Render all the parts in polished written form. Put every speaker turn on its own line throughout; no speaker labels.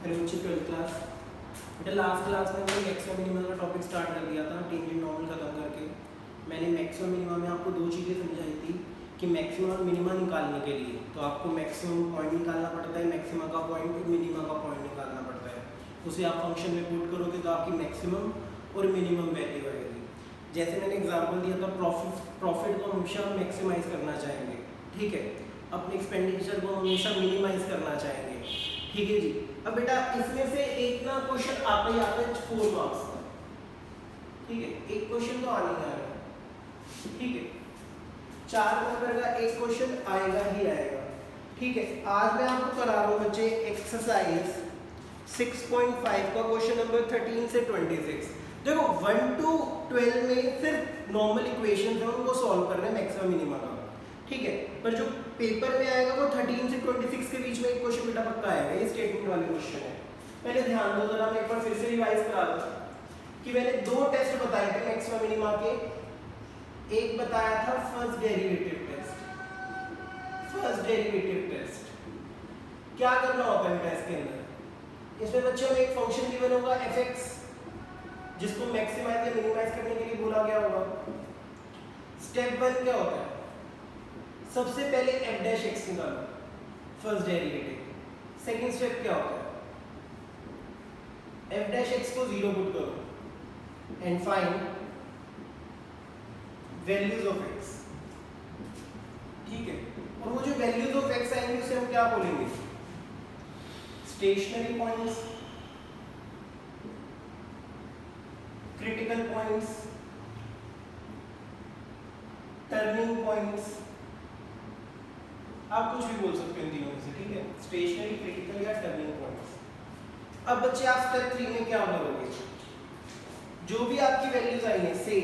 अरे मुझे 12th class बेटा लास्ट क्लास में मैंने मैक्सिमम मिनिमम का टॉपिक स्टार्ट कर दिया था टेंजेंट नॉर्मल खत्म करके। मैंने मैक्सिमम मिनिमम में आपको दो चीज़ें समझाई थी कि मैक्सिमम और मिनिमम निकालने के लिए तो आपको मैक्सिमम पॉइंट निकालना पड़ता है, मैक्सिमम का पॉइंट और मिनिमम का पॉइंट निकालना पड़ता है। उसे आप फंक्शन में पुट करोगे तो आपकी मैक्सिमम और मिनिमम वैल्यू आएगी। जैसे मैंने एग्जांपल दिया था, प्रॉफिट को हमेशा मैक्सिमाइज करना चाहेंगे, ठीक है, अपने एक्सपेंडिचर को हमेशा मिनिमाइज करना चाहेंगे, ठीक है जी। अब बेटा इसमें से एक ना क्वेश्चन आता ही आता है 4 मार्क्स का, ठीक है, एक क्वेश्चन तो आने ही आ रहा है, ठीक है, 4 नंबर का एक क्वेश्चन आएगा ही आएगा, ठीक है। आज मैं आपको करा रहा हूँ बच्चे एक्सरसाइज 6.5 का क्वेश्चन नंबर 13 से 26। देखो 1 to 12 में सिर्फ नॉर्मल इक्वेशन है उनको सॉल्व कर रहे हैं मैक्सिमम मिनिमम का, ठीक है, पर जो पेपर में आएगा वो 13 से 26 के बीच में एक क्वेश्चन बेटा पक्का आएगा, ये स्टेटमेंट वाले क्वेश्चन है। पहले ध्यान दो जरा, मैं एक बार फिर से रिवाइज करा दूं कि मैंने दो टेस्ट बताए थे मैक्सिमम मिनिमा के। एक बताया था first derivative test. First derivative test क्या करना होता है बेटा इसके अंदर, इसमें बच्चों में एक फंक्शन गिवन होगा fx जिसको मैक्सिमाइज या मिनिमाइज करने के लिए बोला गया होगा। स्टेप 1 क्या होता है, सबसे पहले f डैश x निकालो, फर्स्ट डेरिवेटिव। सेकंड स्टेप क्या होता है, f डैश x को 0 पुट करो and find values of x, ठीक है। और वो जो वैल्यूज ऑफ x आएंगे उसे हम क्या बोलेंगे, stationary points, critical points, turning points, आप कुछ भी बोल सकते हैं इन तीनों में से, ठीक है, स्टेशनरी, क्रिटिकल या टर्निंग पॉइंट्स। अब बच्चे आप स्टेप 3 में क्या करोगे, जो भी आपकी वैल्यूज आई है, से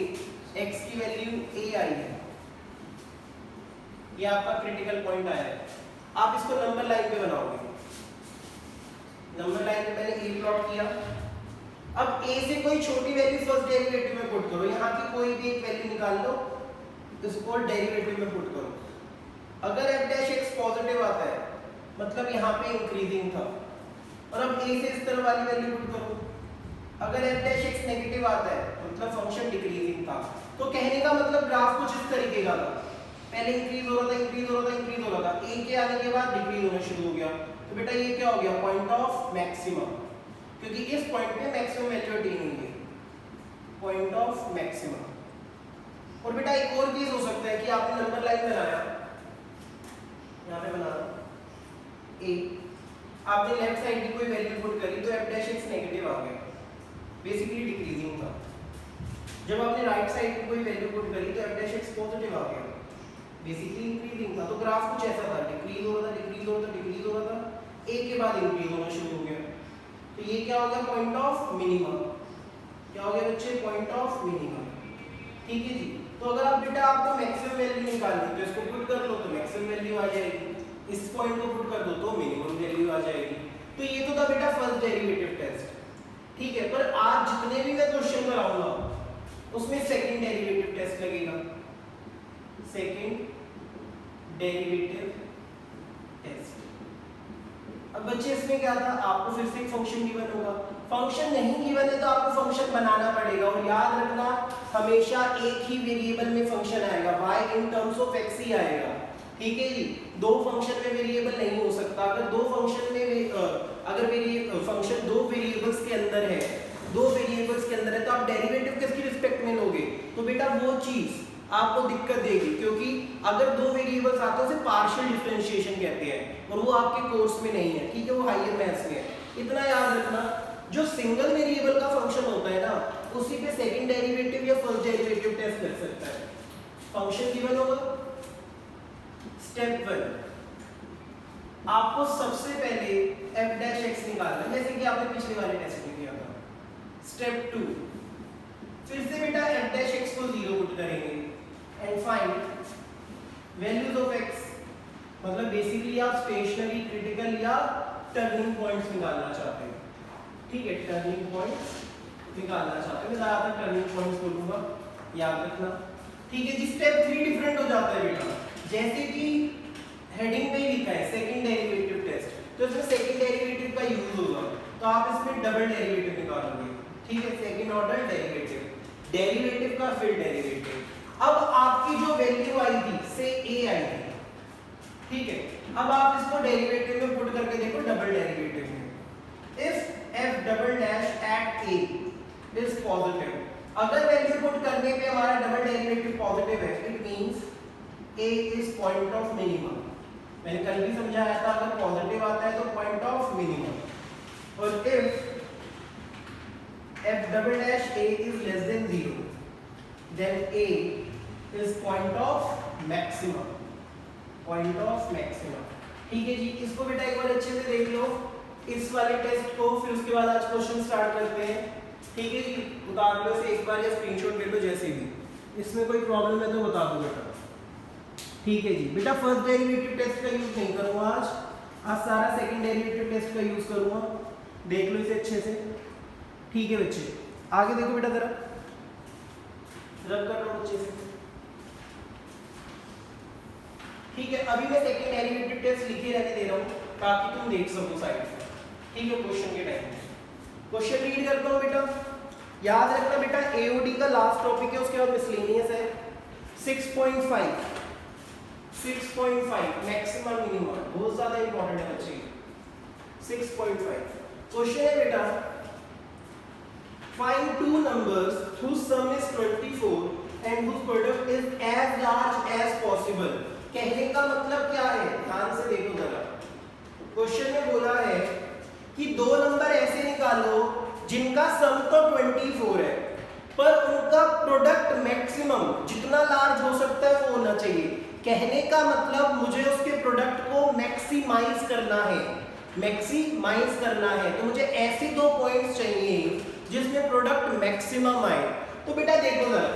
x की वैल्यू a आई है, ये आपका क्रिटिकल पॉइंट आया है, आप इसको नंबर लाइन पे बनाओगे। नंबर लाइन पे मैंने a प्लॉट किया। अब a से कोई छोटी वैल्यू फर्स्ट डेरिवेटिव में पुट करो, यहाँ की कोई भी एक वैल्यू निकाल लो, इसको डेरिवेटिव में पुट करो। अगर f डैश x पॉजिटिव आता है मतलब यहाँ पे इंक्रीजिंग था, और अब a से इस तरह वाली वैल्यू पुट करो। अगर f डैश x नेगेटिव आता है मतलब फंक्शन डिक्रीजिंग था। तो कहने का मतलब ग्राफ कुछ इस तरीके का था, पहले इंक्रीज हो रहा था, इंक्रीज हो रहा था, इंक्रीज हो रहा था, a के आने के बाद डिक्रीज होना शुरू हो गया। तो बेटा ये क्या हो गया, पॉइंट ऑफ मैक्सिमम, क्योंकि इस पॉइंट पे मैक्सिमम वैल्यू अटेन हुई है, पॉइंट ऑफ मैक्सिमम। और बेटा एक और चीज हो सकता है कि आपने नंबर लाइन बनाया, यहाँ पे बना a, आपने लेफ्ट साइड की कोई वैल्यू पुट करी तो f डैश x नेगेटिव आ गया, बेसिकली डिक्रीजिंग था। जब आपने राइट साइड की कोई वैल्यू पुट करी तो f डैश x पॉजिटिव आ गया, बेसिकली इंक्रीजिंग था। तो ग्राफ कुछ ऐसा था, डिक्रीज हो रहा था, डिक्रीज हो रहा था, डिक्रीज हो रहा था, a के बाद इंक्रीज होना शुरू हो गया। तो ये क्या हो गया, पॉइंट ऑफ मिनिमम। क्या हो गया बच्चे, पॉइंट ऑफ मिनिमम, ठीक है जी। तो अगर आप बेटा आपको मैक्सिमम वैल्यू निकालनी तो इसको पुट कर लो तो मैक्सिमम वैल्यू आ जाएगी, इस पॉइंट को पुट कर दो तो मिनिमम वैल्यू आ जाएगी। तो ये तो था बेटा फर्स्ट डेरिवेटिव टेस्ट, ठीक है। पर आज जितने भी मैं क्वेश्चन कराऊंगा उसमें सेकंड डेरिवेटिव टेस्ट लगेगा, सेकंड डेरिवेटिव टेस्ट। अब बच्चे इसमें क्या था, आपको फिर से एक फंक्शन गिवन होगा, फंक्शन नहीं गिवन है तो आपको फंक्शन बनाना पड़ेगा। और याद रखना हमेशा एक ही वेरिएबल में फंक्शन आएगा, y in terms of x ही आएगा, ठीक है जी। दो फंक्शन में वेरिएबल नहीं हो सकता। अगर दो फंक्शन में अगर फंक्शन दो वेरिएबल्स के अंदर है, दो वेरिएबल्स के अंदर है तो आप डेरिवेटिव किसकी रिस्पेक्ट में लोगे, तो बेटा वो चीज आपको दिक्कत देगी, क्योंकि अगर दो वेरिएबल्स आते हैं उसे पार्शियल डिफरेंशिएशन कहते हैं और वो आपके कोर्स में नहीं है, ठीक है, वो हायर मैथ्स में है। इतना याद रखना, जो सिंगल वेरिएबल का फंक्शन होता है ना उसी पे सेकंड डेरिवेटिव या फर्स्ट डेरिवेटिव टेस्ट कर सकता है। फंक्शन गिवन होगा, स्टेप 1 आपको सबसे पहले f डैश x निकालना है, जैसे कि आपने पिछले वाले टेस्ट में किया था। स्टेप 2 फिर से बेटा f डैश x को 0 पुट करेंगे and find values of x, मतलब बेसिकली आप स्टेशनरी, क्रिटिकल या टर्निंग पॉइंट्स निकालना चाहते हैं, ठीक है, टर्निंग पॉइंट्स निकालना चाहते हैं। मैं ज्यादातर टर्निंग पॉइंट्स बोलूंगा, याद रखना, ठीक है जी। स्टेप 3 डिफरेंट हो जाता है बेटा, जैसे कि हेडिंग में लिखा है सेकंड डेरिवेटिव टेस्ट, तो इसमें सेकंड डेरिवेटिव का यूज होगा। फिर डबल डेरिवेटिव निकालोगे, ठीक है, सेकंड ऑर्डर डेरिवेटिव, डेरिवेटिव का फिर डेरिवेटिव। अब आपकी जो वैल्यू आई थी से a आई थी, ठीक है, अब आप इसको डेरिवेटिव में पुट करके देखो डबल डेरिवेटिव में। If f double dash at a is positive, अगर वैल्यू पुट करने पे हमारा डबल डेरिवेटिव पॉजिटिव है, it means a is point of minimum. मैंने कल भी समझाया था अगर पॉजिटिव आता है तो पॉइंट ऑफ मिनिमम। और if f double dash a is less than 0 then a is point of maximum, point of maximum, ठीक है जी। इसको बेटा एक बार अच्छे से देख लो इस वाले टेस्ट को, फिर उसके बाद आज क्वेश्चन स्टार्ट करते हैं, ठीक है जी। उतार लो इसे एक बार या स्क्रीनशॉट ले लो जैसे भी, इसमें कोई प्रॉब्लम है तो बता दो बेटा, ठीक है जी। बेटा फर्स्ट डेरिवेटिव टेस्ट का यूज नहीं करूंगा आज सारा सेकंड डेरिवेटिव टेस्ट का यूज करूंगा, देख लो इसे अच्छे से, ठीक है बच्चे। आगे देखो बेटा जरा रब कर लो अच्छे से, ठीक है। अभी मैं सेकंड डेरिवेटिव टेस्ट लिखे रहने दे रहा हूं ताकि तुम देख सको साइड से, ठीक है। क्वेश्चन के टाइम क्वेश्चन रीड करता हूं बेटा, याद रखना बेटा एओडी का लास्ट टॉपिक है, उसके बाद मिसलेनियस है। 6.5 मैक्सिमम मिनिमम बहुत ज्यादा इंपॉर्टेंट है बच्चे। 6.5 क्वेश्चन है बेटा, find two numbers whose sum is 24 and whose product is as large as possible। कहने का मतलब क्या है, ध्यान से देखो जरा। क्वेश्चन में बोला है कि दो नंबर ऐसे निकालो जिनका सम तो 24 है पर उनका प्रोडक्ट मैक्सिमम जितना लार्ज हो सकता है वो होना चाहिए। कहने का मतलब मुझे उसके प्रोडक्ट को मैक्सिमाइज करना है, मैक्सिमाइज करना है, तो मुझे ऐसे दो पॉइंट्स चाहिए जिसमें प्रोडक्ट मैक्सिमम आए। तो बेटा देखो जरा,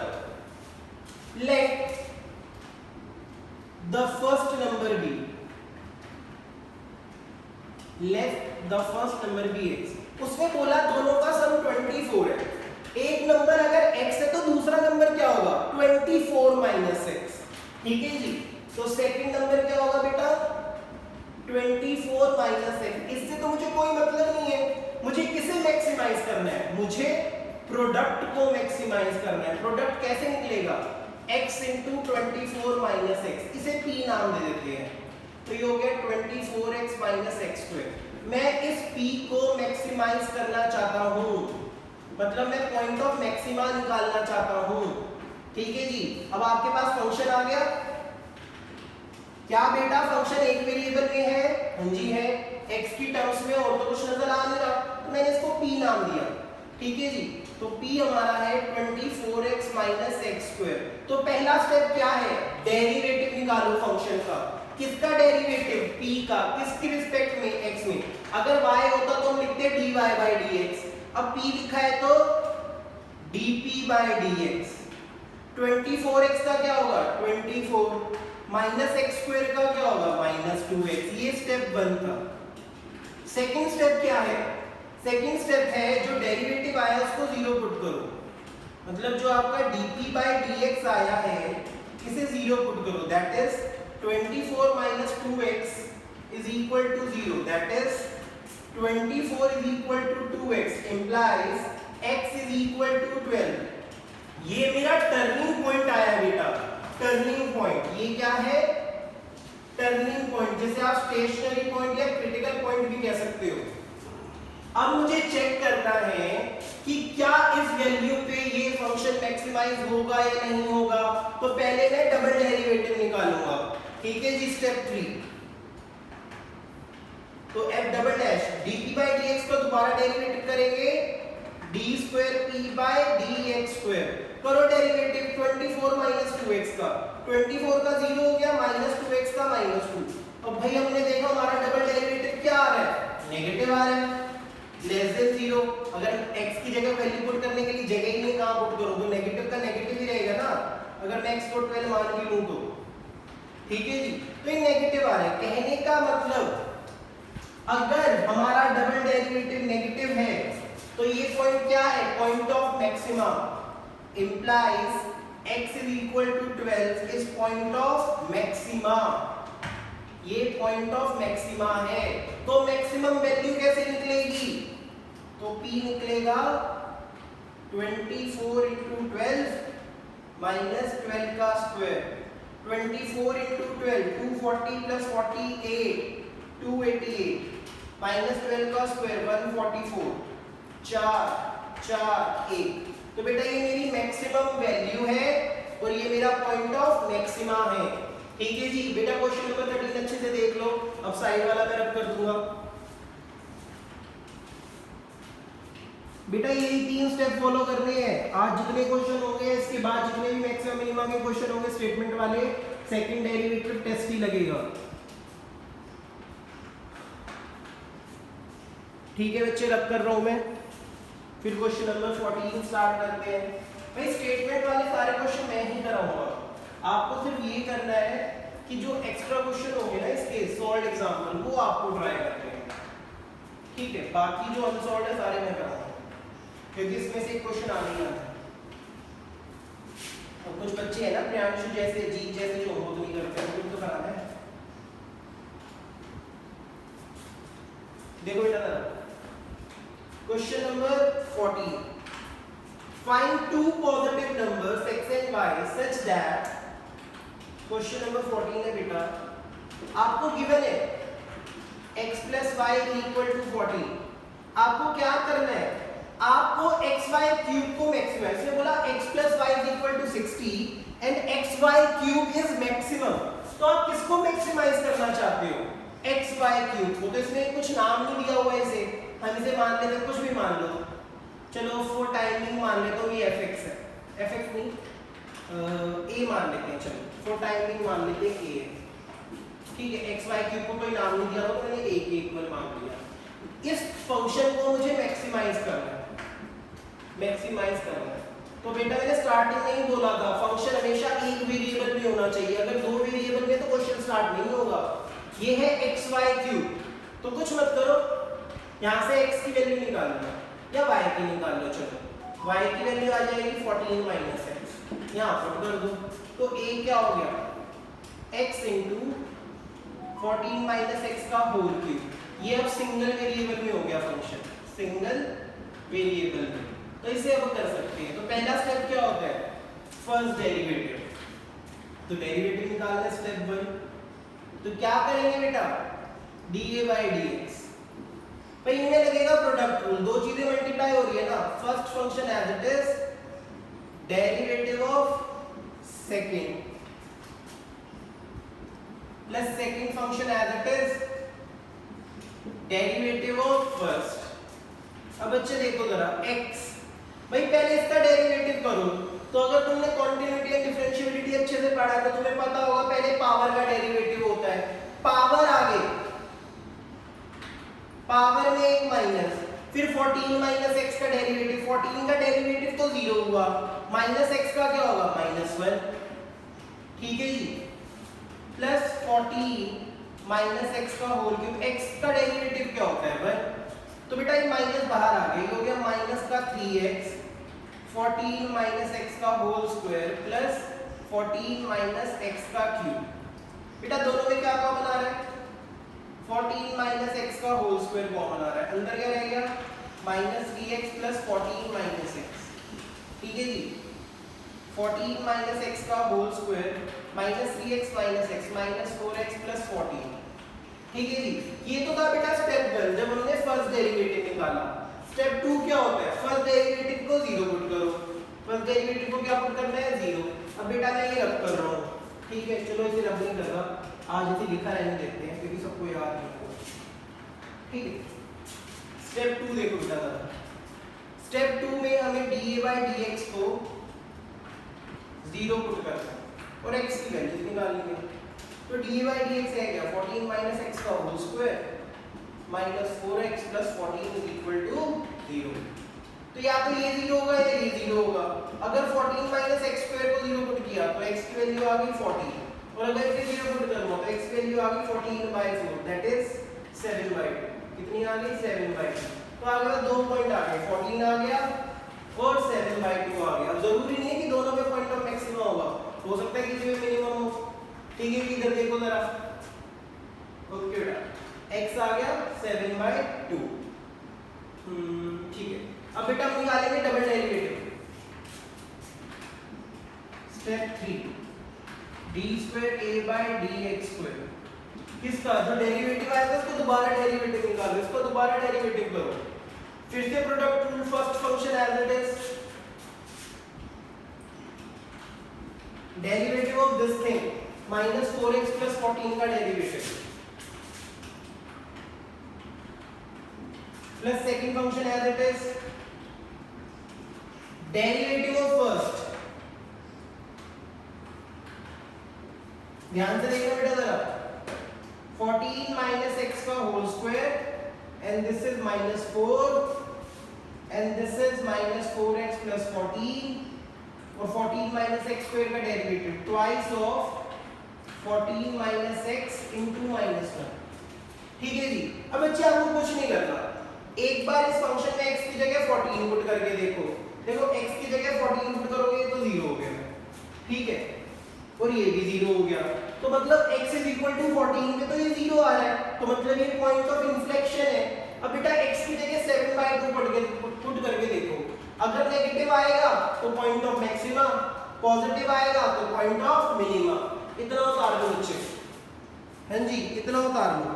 let the first number be, let the first number be x। उसने बोला दोनों का सम 24 है, एक नंबर अगर x है तो दूसरा नंबर क्या होगा 24 माइनस x, ठीक है जी। तो सेकंड नंबर क्या होगा बेटा 24 माइनस x। इससे तो मुझे कोई मतलब नहीं है, मुझे किसे मैक्सिमाइज करना है, मुझे प्रोडक्ट को मैक्सिमाइज करना है। प्रोडक्ट कैसे निकलेगा x इंटू 24 माइनस x, इसे p नाम दे देते हैं, तो ये हो गया 24x माइनस एक्स स्क्वायर। मैं इस p को मैक्सिमाइज करना चाहता हूं, मतलब मैं पॉइंट ऑफ मैक्सिमा निकालना चाहता हूं, ठीक है जी। अब आपके पास फंक्शन आ गया, क्या बेटा फंक्शन एक वेरिएबल में है, हाँ जी है, x की टर्म्स में, और तो कुछ नजर आ नहीं रहा, तो मैंने इसको p नाम दिया, ठीक है जी। तो p हमारा है 24x माइनस एक्स स्क्वायर। तो पहला स्टेप क्या है, डेरिवेटिव निकालो फंक्शन का। किसका डेरिवेटिव, p का, किसकी रिस्पेक्ट में, x में। अगर y होता तो हम लिखते dy बाय dx, अब p लिखा है तो dp बाय dx। 24x का क्या होगा 24 माइनस एक्स स्क्वायर का क्या होगा माइनस 2x। ये स्टेप 1 था। सेकंड स्टेप क्या है, सेकंड स्टेप है जो डेरिवेटिव आया उसको 0 पुट करो, मतलब जो आपका dp बाय dx आया है इसे 0 पुट करो, that is 24 minus 2x is equal to 0, that is 24 is equal to 2x implies x is equal to 12। ये मेरा टर्निंग पॉइंट आया बेटा, टर्निंग पॉइंट। ये क्या है टर्निंग पॉइंट, जैसे आप स्टेशनरी पॉइंट या क्रिटिकल पॉइंट भी कह सकते हो। अब मुझे चेक करना है कि क्या इस वैल्यू पे ये फंक्शन मैक्सिमाइज होगा या नहीं होगा। तो पहले मैं डबल डेरिवेटिव निकालूंगा, ठीक है जी, स्टेप 3। तो f double dash dp by dx का दोबारा डेरिवेटिव करेंगे, d square p by dx square. करो डेरिवेटिव 24 माइनस 2x का, 24 का 0 हो गया, माइनस 2x का माइनस 2। अब भाई हमने देखा हमारा डबल डेरिवेटिव क्या आ रहा है, नेगेटिव आ रहा है, लेस देन 0। अगर x की जगह वैल्यू पुट करने के लिए जगह ही नहीं, कहां पुट करो, तो नेगेटिव का नेगेटिव ही रहेगा ना, अगर मैं x को 12 मान भी लूं तो, ठीक है जी। तो ये नेगेटिव आ रहा है, कहने का मतलब अगर हमारा डबल डेरिवेटिव नेगेटिव है तो ये पॉइंट क्या है, point of maxima, implies x is equal to 12 is point of maxima। ये पॉइंट ऑफ मैक्सिमा है, तो मैक्सिमम वैल्यू कैसे निकलेगी, तो P निकलेगा 24 इंटू 12 माइनस 12 का स्क्वायर, 24 इंटू 12 240 प्लस 48 288 माइनस 12 का स्क्वायर 144 4 4 1। तो बेटा ये मेरी मैक्सिमम वैल्यू है और ये मेरा पॉइंट ऑफ मैक्सिमा है। ठीक है जी बेटा, क्वेश्चन नंबर 13 अच्छे से देख लो। अब साइड वाला मैं रब कर दूंगा। बेटा ये 3 स्टेप फॉलो करने हैं। आज जितने क्वेश्चन होंगे, इसके बाद जितने भी मैक्सिमम मिनिमम के क्वेश्चन होंगे स्टेटमेंट वाले, सेकंड डेरिवेटिव टेस्ट ही लगेगा। ठीक है बच्चे, रब कर रहा हूं मैं। फिर क्वेश्चन नंबर 14 स्टार्ट करते हैं। भाई स्टेटमेंट वाले सारे क्वेश्चन मैं ही कराऊंगा, आपको सिर्फ ये करना है कि जो एक्स्ट्रा क्वेश्चन होंगे ना इसके सॉल्व एग्जाम्पल, वो आपको ट्राई करते हैं। ठीक है, बाकी जो अनसॉल्व है सारे मैं कराऊंगा, क्योंकि इसमें से एक क्वेश्चन आ नहीं आता। और कुछ बच्चे हैं ना प्रियांशु जैसे, जीत जैसे, जो होमवर्क नहीं करते हैं, उनको तो कराना है। देखो बेटा question number 14, find two positive numbers x and y such that, question number 14 है बेटा, आपको गिवन है x plus y equal to 14। आपको क्या करना है, आपको xy क्यूब को मैक्सिमाइज, इसने बोला x plus y is equal to 60 and xy cube is maximum, तो आप किसको मैक्सिमाइज करना चाहते हो, xy क्यूब को। तो इसने कुछ नाम नहीं दिया हुआ है इसे, हम इसे मान लेते हैं कुछ भी मान लो, चलो फॉर टाइमिंग मान लेता हूँ ये fx है, fx नहीं a मान लेते हैं, चलो फॉर टाइमिंग मान लेते हैं a है। ठीक है, xy क्यूब को कोई नाम नहीं दिया हुआ तो मैंने a के इक्वल मान लिया। इस फंक्शन को मुझे मैक्सिमाइज करना है, मैक्सिमाइज करना है। तो बेटा मैंने स्टार्टिंग में ही बोला था फंक्शन हमेशा एक वेरिएबल में होना चाहिए, अगर दो वेरिएबल में तो क्वेश्चन स्टार्ट नहीं होगा। ये है xy क्यूब, तो कुछ मत करो, यहाँ से x की वैल्यू निकाल लो या y की निकाल लो, चलो y की वैल्यू आ जाएगी 14 माइनस x, यहाँ पुट कर दो, तो a क्या हो गया x इंटू 14 माइनस x का होल क्यूब। ये अब सिंगल वेरिएबल में हो गया फंक्शन, सिंगल वेरिएबल में, तो इसे अब कर सकते हैं। तो पहला स्टेप क्या होता है, फर्स्ट डेरिवेटिव, तो डेरिवेटिव निकालना स्टेप 1। तो क्या करेंगे बेटा, dA by dx, भाई इनमें लगेगा प्रोडक्ट रूल, दो चीजें मल्टीप्लाई हो रही है ना, first function as it is derivative of second plus second function as it is derivative of first. अब बच्चे देखो जरा x, भाई पहले इसका डेरिवेटिव करो, तो अगर तुमने कॉन्टिन्यूटी एंड डिफरेंशिएबिलिटी अच्छे से पढ़ा है तो तुम्हें पता होगा पहले पावर का डेरिवेटिव होता है, पावर आगे पावर में एक माइनस, फिर 14 माइनस x का डेरिवेटिव, 14 का डेरिवेटिव तो 0 हुआ, माइनस x का क्या होगा -1। ठीक है जी, प्लस 14 माइनस x का होल क्यूब, x का डेरिवेटिव क्या होता है 1, तो बेटा ये माइनस बाहर आ गया, हो गया माइनस का 3x, 14 माइनस x का whole square plus 14 minus x का क्यूब। बेटा दोनों में क्या कॉमन आ रहा है, 14 माइनस x का होल स्क्वायर कॉमन आ रहा है, अंदर क्या रहेगा minus 3x plus 14 minus x। ठीक है जी, 14 माइनस x का whole square minus 3x minus x minus 4x plus 14। ठीक है जी, ये तो था बेटा स्टेप 1 जब हमने फर्स्ट डेरिवेटिव निकाला। स्टेप 2 क्या होता है, फर्स्ट डेरिवेटिव को 0 पुट करो, फर्स्ट डेरिवेटिव को क्या पुट करना है 0। अब बेटा मैं ये रब कर रहा हूँ, ठीक है चलो इसे रब नहीं कर रहा, आज इसे लिखा रहने देते हैं क्योंकि सबको याद नहीं होगा। ठीक है, स्टेप 2 देखो बेटा, स्टेप 2 में हमें dA by dx को 0 पुट करना है और x की वैल्यू निकालनी है। तो dA by dx है क्या, 14 माइनस x का whole square minus 4x plus 14 is equal to 0। तो या तो ये 0 होगा या ये 0 होगा। अगर 14 माइनस x स्क्वायर को 0 पुट किया तो x की वैल्यू आ गई 14, और अगर इसे 0 पुट करूंगा तो x की वैल्यू आ गई 14/4 दैट इज 7/2। कितनी आ गई 7/2। तो आ गया 2 पॉइंट आ गए, 14 आ गया और 7/2 आ गया। अब जरूरी नहीं है कि दोनों में पॉइंट ऑफ मैक्सिमा होगा, हो सकता है किसी में मिनिमम हो। ठीक है, इधर देखो जरा, ओके बेटा x आ गया 7/2। ठीक है। अब बेटा हम निकालेंगे डबल डेरिवेटिव। Step 3 d2a/dx²। किसका? जो डेरिवेटिव आएगा उसको दोबारा डेरिवेटिव निकालो, इसको दोबारा डेरिवेटिव करो, फिर से product rule, first function as it is, derivative of this thing -4x + 14 का derivative plus second function as it is, derivative of first. ध्यान से देखना बेटा जरा, 14 - x का whole square and this is -4 and this is -4x + 14 और 14 - x² का derivative twice of 14 - x * -1। ठीक है जी। अब बच्चे आपको कुछ नहीं करना, एक बार इस फंक्शन में x की जगह 14 पुट करके देखो। देखो x की जगह 14 पुट करोगे तो 0 हो गया, ठीक है, और ये भी 0 हो गया, तो मतलब x = 14 में तो ये 0 आ रहा है, तो मतलब ये पॉइंट ऑफ इन्फ्लेक्शन है। अब बेटा x की जगह 7/2 पुट करके देखो, अगर नेगेटिव आएगा तो पॉइंट ऑफ मैक्सिमा, पॉजिटिव आएगा तो पॉइंट ऑफ मिनिमा। इतना उतार लो बच्चे, हाँ जी, इतना उतार लो,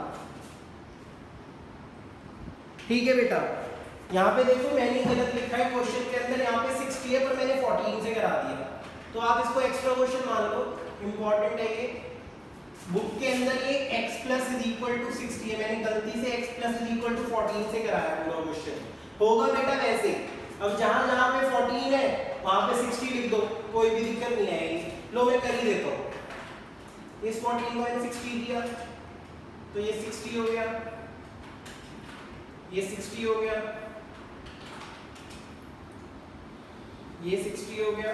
ठीक है बेटा। यहाँ पे देखो मैंने गलत लिखा है क्वेश्चन के अंदर, यहाँ पे 60 है पर मैंने 14 से करा दिया, तो आप इसको एक्स्ट्रा क्वेश्चन मान लो, इंपॉर्टेंट है ये। बुक के अंदर ये x + 60 है, मैंने गलती से x + 14 से कराया पूरा क्वेश्चन, होगा बेटा वैसे। अब जहां जहां पे 14 है वहां पे 60 लिख दो, कोई भी दिक्कत नहीं आएगी। लो मैं कर ही देता हूं, इस 14 को मैंने 60 दिया तो ये 60 हो गया, ये 60 हो गया, ये 60 हो गया,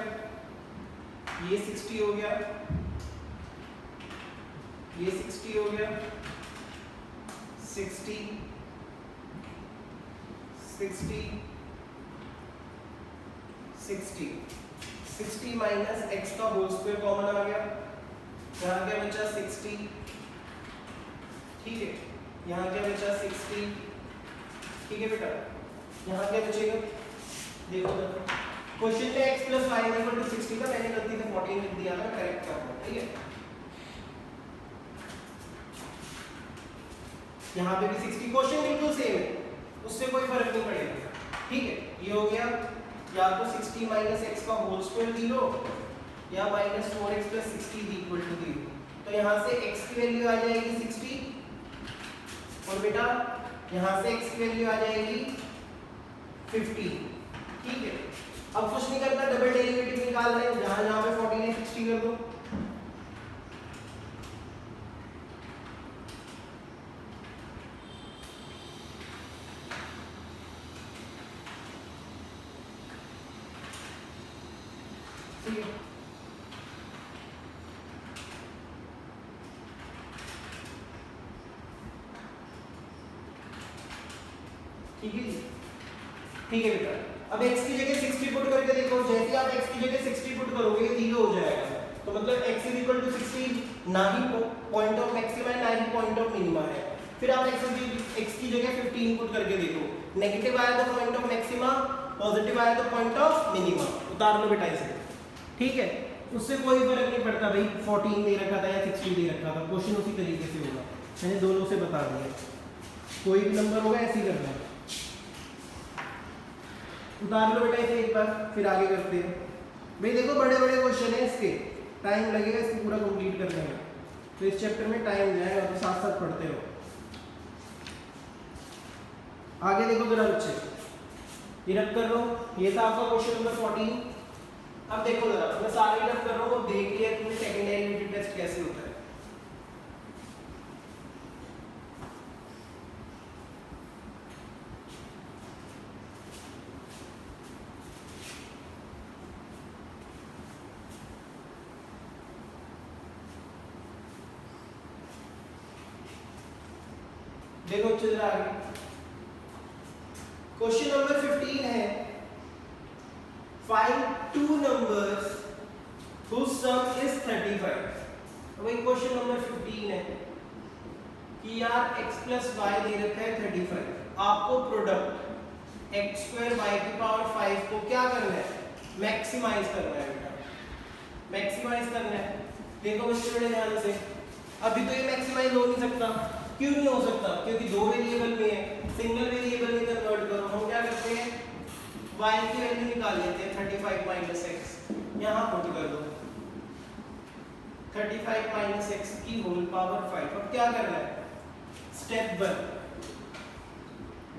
ये 60 हो गया, ये 60 हो गया, 60 60 60 60 माइनस x का होल स्क्वायर कॉमन आ गया, यहाँ क्या बचा 60, ठीक है, यहाँ क्या बचा 60, ठीक है बेटा, यहाँ क्या बचेगा देखो तो क्वेश्चन में x + y = 60 था, मैंने गलती से 14 लिख दिया था, करेक्ट कर दो, ठीक है। यहाँ पे भी 60, क्वेश्चन बिल्कुल सेम है, उससे कोई फर्क नहीं पड़ेगा, ठीक है। ये हो गया, या तो 60 - x का होल स्क्वायर 0 या -4x + 60 = 0। तो यहाँ से x की वैल्यू आ जाएगी 60 और बेटा यहाँ से x की वैल्यू आ जाएगी 50, ठीक है। अब कुछ नहीं करना, डबल डेरिवेटिव निकाल रहे हैं, जहां जहां पे 14 है 60 कर दो, ठीक है। ठीक है जी, ठीक है बेटा। अब x की जगह 60 पुट करके देखो, जैसे ही आप x की जगह 60 पुट करोगे ये 0 हो जाएगा, तो मतलब x = 60 ना ही पॉइंट ऑफ मैक्सिमा है ना ही पॉइंट ऑफ मिनिमा है। फिर आप x की जगह 15 पुट करके देखो, नेगेटिव आया तो पॉइंट ऑफ मैक्सिमा, पॉजिटिव आया तो पॉइंट ऑफ मिनिमा, उतार लो बेटा इसे, ठीक है। उससे कोई फर्क नहीं पड़ता भाई 14 दे रखा था या 60 दे रखा था, क्वेश्चन उसी तरीके से होगा, मैंने दोनों से बता दिया, कोई भी नंबर होगा ऐसे ही करना है। उतार लो बेटा इसे एक बार, फिर आगे करते हैं। भाई देखो बड़े बड़े क्वेश्चन है, इसके टाइम लगेगा इसको पूरा कंप्लीट करने में, तो इस चैप्टर में टाइम जाएगा, तो साथ साथ पढ़ते रहो। आगे देखो जरा बच्चे, ये रख कर लो, ये था आपका क्वेश्चन नंबर 14। अब देखो जरा, मैं सारे रख कर रहा हूँ, देख लिया तुमने सेकंड डेरिवेटिव टेस्ट कैसे होता है। देखो बच्चे जरा आगे, क्वेश्चन नंबर 15 है, find two numbers whose sum is 35। वही क्वेश्चन नंबर 15 है कि यार x + y दे रखा है 35, आपको प्रोडक्ट एक्स स्क्वायर वाई की पावर 5 को क्या करना है, मैक्सिमाइज करना है बेटा, मैक्सिमाइज करना है। देखो बच्चे बड़े ध्यान से, अभी तो ये मैक्सिमाइज हो नहीं सकता। क्यों नहीं हो सकता? क्योंकि दो वेरिएबल में है, सिंगल वेरिएबल में कन्वर्ट करो। हम क्या करते हैं, y की वैल्यू निकाल लेते हैं 35 माइनस एक्स, यहाँ पुट कर दो 35 माइनस एक्स की होल पावर 5। अब क्या करना है, स्टेप 1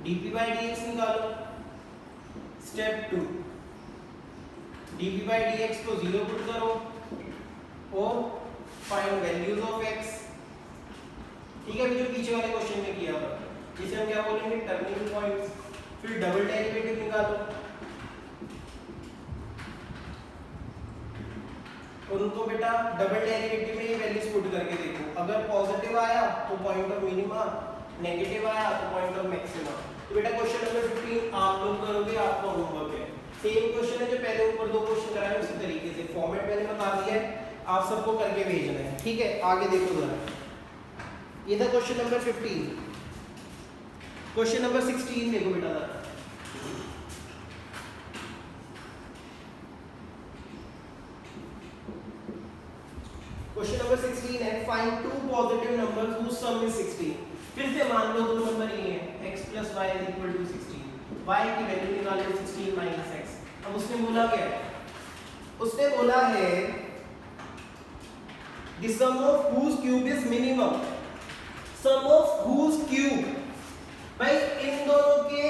dp by dx निकालो, स्टेप 2 dp by dx को 0 पुट करो और फाइंड वैल्यूज ऑफ x। ठीक है, अभी जो पीछे वाले क्वेश्चन में किया था, जिसे हम क्या बोलेंगे, टर्निंग पॉइंट्स। फिर डबल डेरिवेटिव निकालो और उनको बेटा डबल डेरिवेटिव में ये वैल्यूज पुट करके देखो। अगर पॉजिटिव आया तो पॉइंट ऑफ मिनिमा, नेगेटिव आया तो पॉइंट ऑफ मैक्सिमा। तो बेटा क्वेश्चन नंबर 15 आप लोग करोगे, आपका होमवर्क है। सेम क्वेश्चन है जो पहले ऊपर दो क्वेश्चन कराए उसी तरीके से, फॉर्मेट मैंने बता दिया है, आप सबको करके भेजना है। ठीक है, आगे देखो जरा, ये था क्वेश्चन नंबर 15। क्वेश्चन नंबर 16 देखो बेटा जरा, क्वेश्चन नंबर 16 है, find two positive numbers whose sum is 16। फिर से मान लो दो नंबर ये हैं, x + y = 16, y की वैल्यू निकालो 16 - x। अब उसने बोला क्या है, उसने बोला है the sum of whose cube is minimum, sum of whose cube, भाई इन दोनों के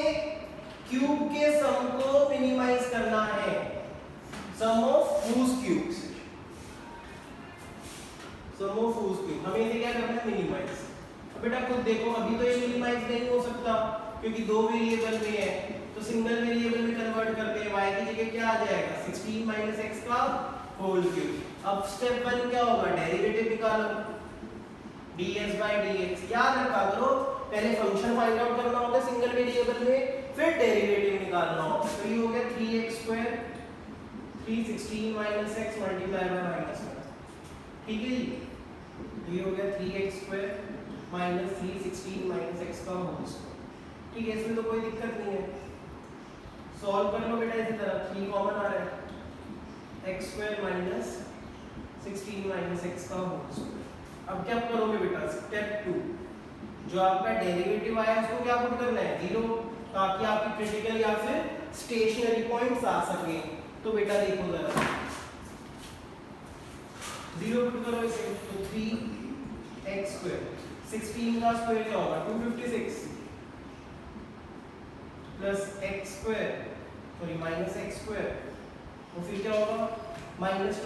क्यूब के सम को मिनिमाइज करना है, sum of whose cube, sum of whose cube, हमें इसे क्या करना है, मिनिमाइज। अब बेटा खुद देखो, अभी तो ये मिनिमाइज नहीं हो सकता क्योंकि दो वेरिएबल में है, तो सिंगल वेरिएबल में कन्वर्ट करते हैं, y की जगह क्या आ जाएगा, 16 - x का होल क्यूब। अब स्टेप 1 क्या होगा, डेरिवेटिव निकालो, ds/dx। याद रखा करो, पहले फंक्शन फाइंड आउट करना होता है सिंगल वेरिएबल में, फिर डेरिवेटिव निकालना होता है। तो ये हो गया 3x² 316 - x मल्टीप्लाई बाय -1। ठीक है जी, ये हो गया 3x² - 316 - x का होल स्क्वायर। ठीक है, इसमें तो कोई दिक्कत नहीं है, सॉल्व कर लो बेटा। इसी तरह 3 कॉमन आ रहा है, x² - 16 - x का होल स्क्वायर। अब क्या करोगे बेटा, स्टेप 2 जो आपका डेरिवेटिव आया उसको क्या पुट करना है, 0, ताकि आपके क्रिटिकल या फिर स्टेशनरी पॉइंट्स आ सके। तो बेटा देखो जरा, 0 पुट करो इसे, तो 3x², 16 का स्क्वायर क्या होगा, 256 प्लस x² सॉरी -x², और फिर क्या होगा, -2ab, माइनस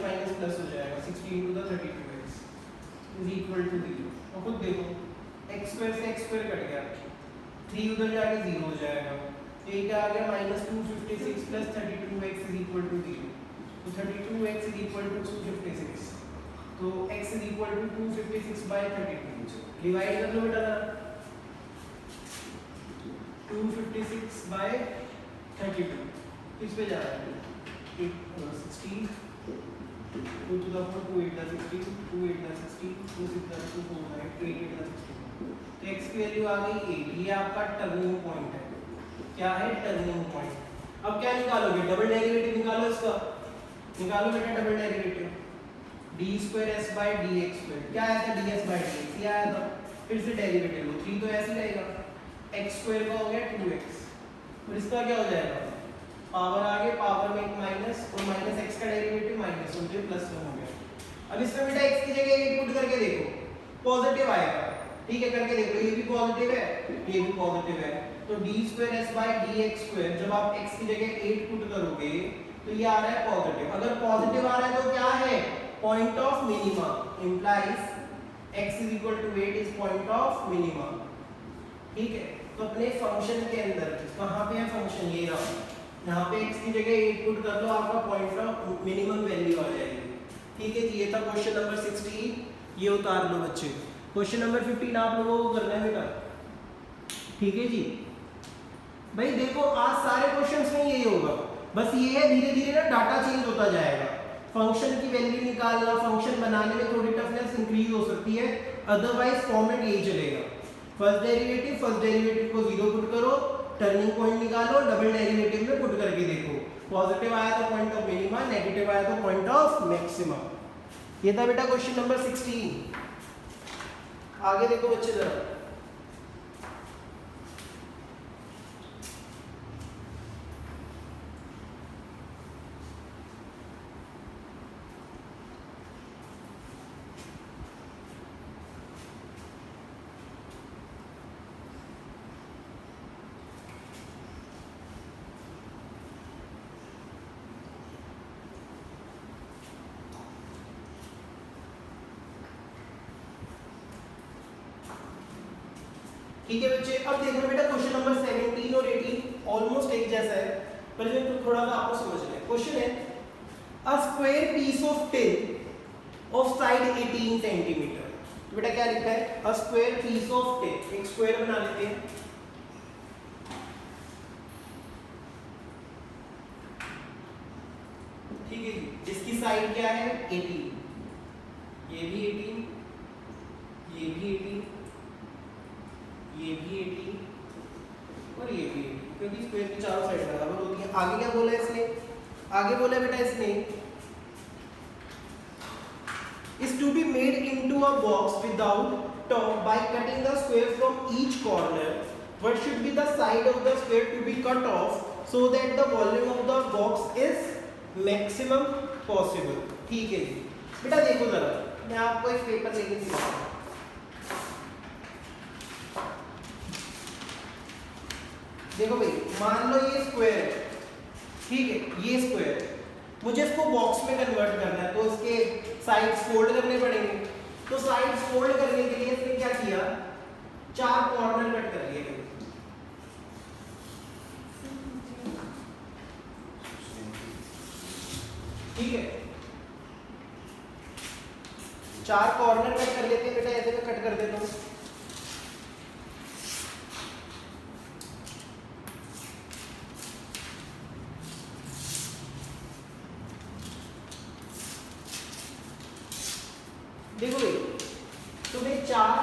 माइनस प्लस हो जाएगा, 16 × 32x = 0। और खुद देखो, x² से x² कट गया, 3 उधर जाके 0 हो जाएगा, तो ये क्या आ गया, -256 + 32x = 0। तो 32x = 256, तो x = 256/32। डिवाइड कर लो बेटा, 256/32 किस पे जा रहा है, 16 2 to the 4 2 8 16 2 8 16 2 6 2 4 9 8 8 16। तो x की वैल्यू आ गई 8। ये आपका टर्निंग पॉइंट है, क्या है, टर्निंग पॉइंट। अब क्या निकालोगे, डबल डेरिवेटिव निकालो इसका, निकालो बेटा डबल डेरिवेटिव, d2s/dx²। क्या आया था, ds/dx ये आया था, फिर से डेरिवेटिव लो, 3 तो ऐसे ही रहेगा, x² का हो गया 2x, और इसका क्या हो जाएगा, पावर आगे, पावर में एक माइनस, और माइनस x का डेरिवेटिव माइनस, और ये प्लस 1 हो गया। अब इसमें बेटा x की जगह 8 पुट करके देखो, पॉजिटिव आएगा। ठीक है, करके देखो, ये भी पॉजिटिव है, ये भी पॉजिटिव है, तो d2s/dx², जब आप x की जगह 8 पुट करोगे तो ये आ रहा है पॉजिटिव। अगर पॉजिटिव आ रहा है तो क्या है, point of minima, implies x = 8 is point of minima. ठीक है, तो अपने फंक्शन के अंदर कहां पे है फंक्शन, ये रहा, यहाँ पे x की जगह 8 पुट कर लो, आपका पॉइंट ऑफ मिनिमम वैल्यू आ जाएगी। ठीक है जी, ये था क्वेश्चन नंबर 16, ये उतार लो बच्चे। क्वेश्चन नंबर 15 आप लोगों को करना है बेटा। ठीक है जी, भाई देखो आज सारे क्वेश्चंस में यही होगा, बस ये है धीरे धीरे ना डाटा चेंज होता जाएगा, फंक्शन की वैल्यू निकालना, फंक्शन बनाने में थोड़ी टफनेस इंक्रीज हो सकती है, अदरवाइज फॉर्मेट यही चलेगा। फर्स्ट डेरिवेटिव को 0 पुट करो, टर्निंग पॉइंट निकालो, डबल डेरिवेटिव में पुट करके देखो, पॉजिटिव आया तो पॉइंट ऑफ मिनिमा, नेगेटिव आया तो पॉइंट ऑफ मैक्सिमा। ये था बेटा क्वेश्चन नंबर 16। आगे देखो बच्चे जरा, ठीक है बच्चे। अब देखना बेटा क्वेश्चन नंबर 17 और 18 ऑलमोस्ट एक जैसा है, पर इसमें तो थोड़ा सा आपको समझना है। क्वेश्चन है a square piece of tin of side 18 centimetre. तो बेटा क्या लिखा है, a square piece of tin, एक स्क्वायर बना लेते हैं, ठीक है जी, जिसकी साइड क्या है 18, ये भी 18, ये भी 18, ये भी 18 और ये भी 18, क्योंकि स्क्वायर की चारों साइड बराबर होती है। आगे क्या बोला है इसने, आगे बोला है बेटा इसने is to be made into a box without top by cutting the square from each corner. What should be the side of the square to be cut off so that the volume of the box is maximum possible? ठीक है जी बेटा, देखो जरा मैं आपको एक paper लेके दिखाता हूँ। देखो भाई, मान लो ये स्क्वायर है, ठीक है, ये स्क्वायर है, मुझे इसको बॉक्स में कन्वर्ट करना है, तो इसके साइड्स फोल्ड करने पड़ेंगे। तो साइड्स फोल्ड करने के लिए इसने क्या किया, 4 कॉर्नर कट कर लिए, ठीक है, 4 कॉर्नर कट कर लेते हैं बेटा, ऐसे मैं कट कर देता हूँ। देखो भाई, तुम्हें 4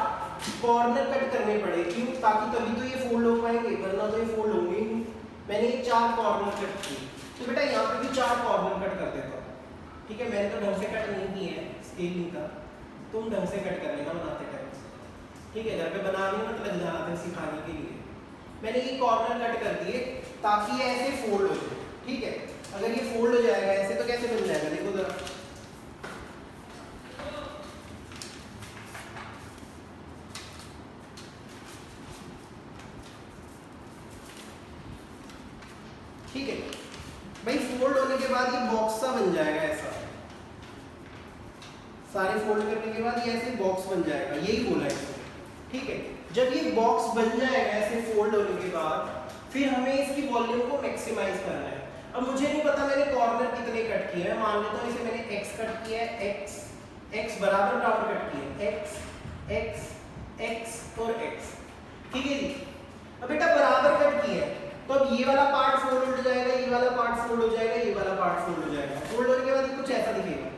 कॉर्नर कट करने पड़े, क्यों, ताकि तभी तो ये फोल्ड हो पाएंगे, वरना तो ये फोल्ड होंगे ही नहीं। मैंने ये 4 कॉर्नर कट किए, तो बेटा यहाँ पे भी 4 कॉर्नर कट कर देता हूँ, ठीक है। मैंने तो ढंग से कट नहीं किए हैं स्केलिंग का, तुम ढंग से कट कर लेना बनाते टाइम, ठीक है, घर पे बना रही हो ना तो लग जाना था सिखाने के लिए। मैंने ये कॉर्नर कट कर दिए ताकि ये ऐसे फोल्ड हो जाए, ठीक है। अगर ये फोल्ड हो जाएगा ऐसे तो कैसे बन जाएगा, देखो जरा, ठीक है भाई। फोल्ड होने के बाद ये बॉक्स सा बन जाएगा, ऐसा सारे फोल्ड करने के बाद ये ऐसे बॉक्स बन जाएगा, यही बोला है, ठीक है। जब ये बॉक्स बन जाएगा ऐसे फोल्ड होने के बाद, फिर हमें इसकी वॉल्यूम को मैक्सिमाइज करना है। अब मुझे नहीं पता मैंने कॉर्नर कितने कट किए हैं, मान लेता हूँ इसे मैंने x कट किया है, x बराबर बराबर कट किए हैं, x और x, ठीक है जी। अब बेटा बराबर कट किए हैं, तो अब ये वाला पार्ट फोल्ड हो जाएगा, ये वाला पार्ट फोल्ड हो जाएगा, ये वाला पार्ट फोल्ड हो जाएगा। फोल्ड होने के बाद कुछ ऐसा दिखेगा,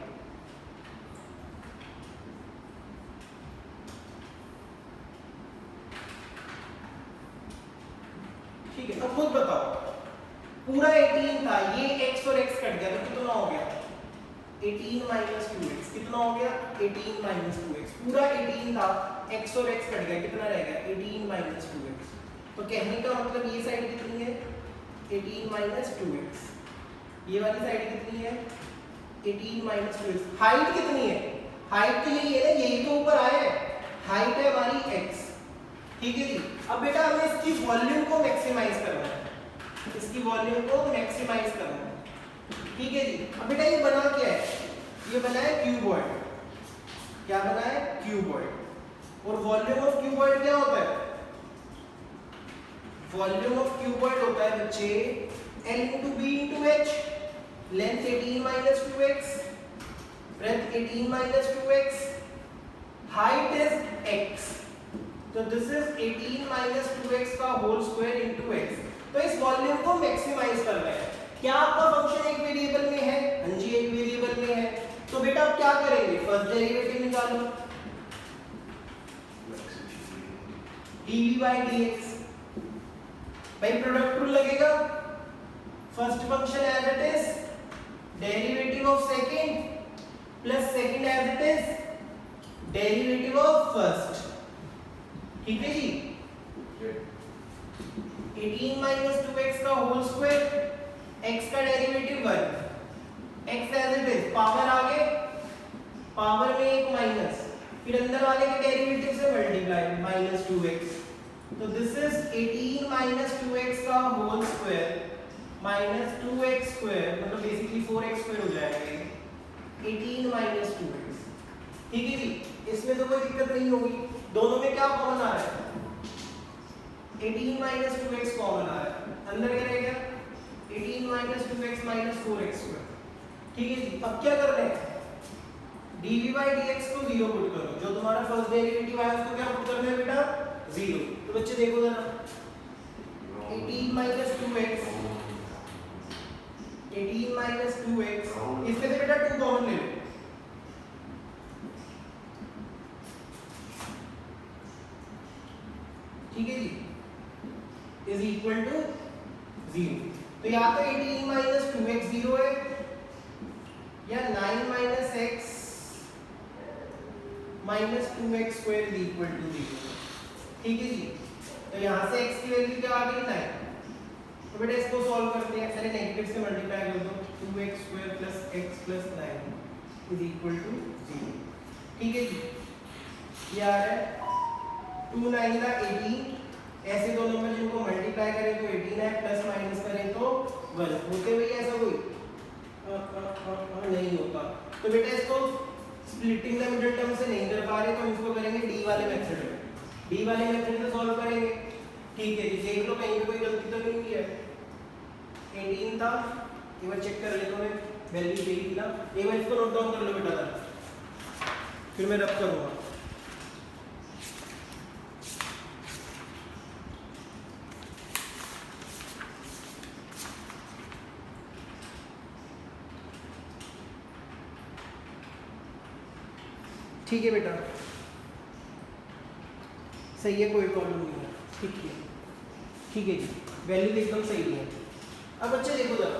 ठीक है। अब खुद बताओ, पूरा 18 था, ये x और x कट गया तो कितना हो गया, 18 माइनस 2x, कितना हो गया 18 माइनस 2x। पूरा 18 था, x और x कट गया, कितना रह गया 18 माइनस 2x। तो कहने का मतलब ये साइड कितनी है 18 माइनस 2x, ये वाली साइड कितनी है 18 माइनस 2x। हाइट कितनी है, हाइट तो यही है ना, यही तो ऊपर आया है, हाइट है हमारी x, ठीक है जी। अब बेटा हमें इसकी वॉल्यूम को मैक्सिमाइज करना है, इसकी वॉल्यूम को मैक्सिमाइज करना है, ठीक है जी। अब बेटा ये बना क्या है, ये बना है क्यूबॉइड, क्या बना है क्यूबॉइड। और वॉल्यूम ऑफ क्यूबॉइड क्या होता है, वॉल्यूम ऑफ क्यूबॉइड होता है बच्चे L into B into H, length 18 minus 2x, breadth 18 minus 2x, height is x, तो दिस इज 18 minus 2x का होल स्क्वायर into x। तो इस वॉल्यूम को मैक्सिमाइज कर रहे हैं। क्या आपका फंक्शन एक वेरिएबल में है, हाँ जी एक वेरिएबल में है, तो बेटा आप क्या करेंगे, फर्स्ट डेरिवेटिव निकालो, dv by dx, भाई प्रोडक्ट रूल लगेगा, first function as it is derivative of second plus second as it is derivative of first. ठीक है जी, 18 माइनस 2x का होल स्क्वायर, x का derivative 1, x as it is power आगे, power में एक माइनस, फिर अंदर वाले के डेरिवेटिव से मल्टीप्लाई माइनस 2x, तो दिस इज 18 माइनस 2x का whole square minus 2x square, मतलब बेसिकली 4x स्क्वायर हो जाएगा ये, 18 माइनस 2x। ठीक है जी, इसमें तो कोई दिक्कत नहीं होगी, दोनों में क्या कॉमन आ रहा है, 18 माइनस 2x कॉमन आ रहा है, अंदर क्या रहेगा 18 minus 2x minus 4x square. ठीक है जी, अब क्या करना है, dv by dx को 0 पुट करो, जो तुम्हारा फर्स्ट डेरिवेटिव आया उसको क्या पुट करना है बेटा 0। तो बच्चे देखो जरा 18 माइनस 2x, 18 माइनस 2x, इसमें से बेटा 2 कॉमन ले लो, ठीक है जी, इज इक्वल टू 0। तो या तो 18 माइनस 2x 0 है या 9 minus x minus 2x square is equal to 0। ठीक है जी, तो यहाँ से x की वैल्यू क्या आ गई 9, तो बेटा इसको सॉल्व करते हैं, पहले नेगेटिव से मल्टीप्लाई कर दो, 2x square plus x plus 9 is equal to 0। ठीक है जी, ये आ रहा है 2 9 का 18, ऐसे दो नंबर जिनको मल्टीप्लाई करें तो 18 है, प्लस माइनस करें तो 1, होते हुए ऐसा कोई नहीं होता। तो बेटा इसको स्प्लिटिंग द मिडिल टर्म से नहीं कर पा रहे तो हम इसको करेंगे डी वाले मेथड में, डी वाले मेथड से सॉल्व करेंगे। ठीक है जी, देख लो कहीं पे कोई गलती तो नहीं हुई है, 18 था, एक बार चेक कर लेता हूं, वैल्यू सही थी ना, एक बार इसको नोट डाउन कर लो बेटा, फिर मैं रब करूंगा। ठीक है बेटा, सही है, कोई प्रॉब्लम नहीं है, ठीक है, ठीक है जी, वैल्यू एकदम सही है। अब बच्चे देखो जरा,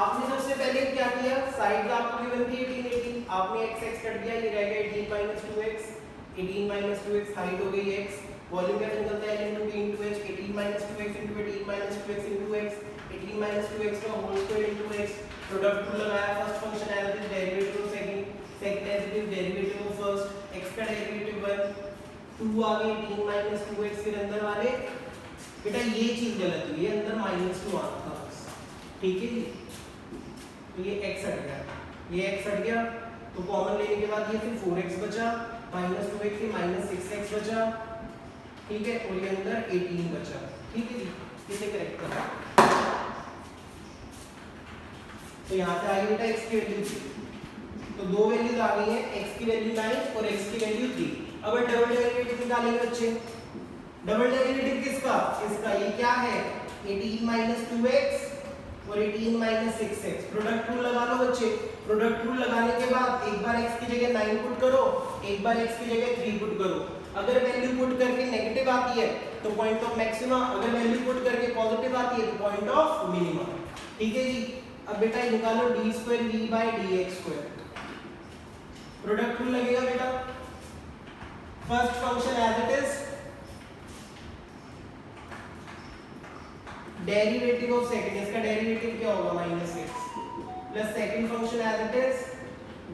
आपने सबसे पहले क्या किया, साइड आपको गिवन थी 18 18, आपने x x कट दिया, ये रह गया 18 minus 2x, 18 minus 2x height हो गई x, वॉल्यूम क्या निकलता है l into p into h, 18 minus 2x into 18 minus 2x into x, 18 minus 2x का whole square into x, product rule लगाया, first function as it is derivative of second, second as it is derivative of first, x का derivative 1, 2 आ गए 18 minus 2x, फिर अंदर वाले बेटा ये चीज गलत हुई है, अंदर -2 आता था बस। ठीक है जी, तो ये x हट गया, ये x हट गया, तो कॉमन लेने के बाद ये फिर 4x बचा, -2x से -6x बचा, ठीक है, और ये अंदर 18 बचा। ठीक है जी, इसे करेक्ट करो, तो यहाँ पे आई बेटा x की वैल्यू 3, तो दो वैल्यूज आ गई हैं, x की वैल्यू 9 और x की वैल्यू 3। अब डबल डेरिवेटिव निकालेंगे बच्चे, डबल डेरिवेटिव किसका, इसका, ये क्या है 18 माइनस 2x और 18 माइनस 6x, प्रोडक्ट रूल लगा लो बच्चे, प्रोडक्ट रूल लगाने के बाद एक बार x की जगह 9 पुट करो, एक बार x की जगह 3 पुट करो, अगर वैल्यू पुट करके नेगेटिव आती है तो पॉइंट ऑफ मैक्सिमा, अगर वैल्यू पुट करके पॉजिटिव आती है तो पॉइंट ऑफ मिनिमा। ठीक है जी, अब बेटा निकालो d square v by dx square, product rule लगेगा बेटा, first function as it is derivative of second, इसका डेरिवेटिव क्या होगा -6 plus second function as it is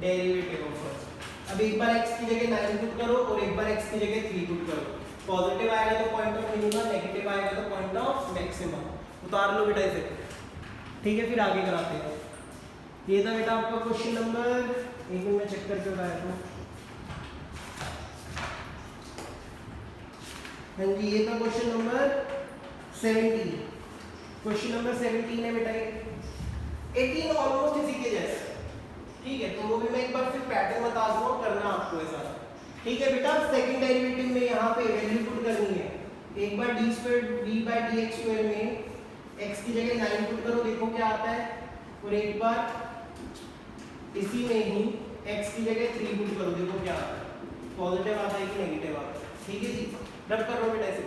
derivative of first. अब एक बार x की जगह 9 पुट करो और एक बार x की जगह 3 पुट करो, पॉजिटिव आएगा तो पॉइंट ऑफ मिनिमा, नेगेटिव आएगा तो पॉइंट ऑफ मैक्सिमा, उतार लो बेटा इसे। ठीक है, फिर आगे कराते हैं। ये था बेटा आपका क्वेश्चन नंबर, एक मिनट में चेक करके बताया था, हाँ जी, ये था क्वेश्चन नंबर 17, क्वेश्चन नंबर 17 है बेटा, 18 ऑलमोस्ट इसी के जैसा। ठीक है, तो वो भी मैं एक बार फिर पैटर्न बता दूंगा, करना आपको ऐसा। ठीक है बेटा, सेकंड डेरिवेटिव में यहाँ पे वैल्यू पुट करनी है, एक बार d square v by dx square में x की जगह 9 पुट करो, देखो क्या आता है, और एक बार इसी में ही x की जगह 3 पुट करो, देखो क्या आता है, पॉजिटिव आता है कि नेगेटिव आता है। ठीक है जी, रब कर लो बेटा इसे।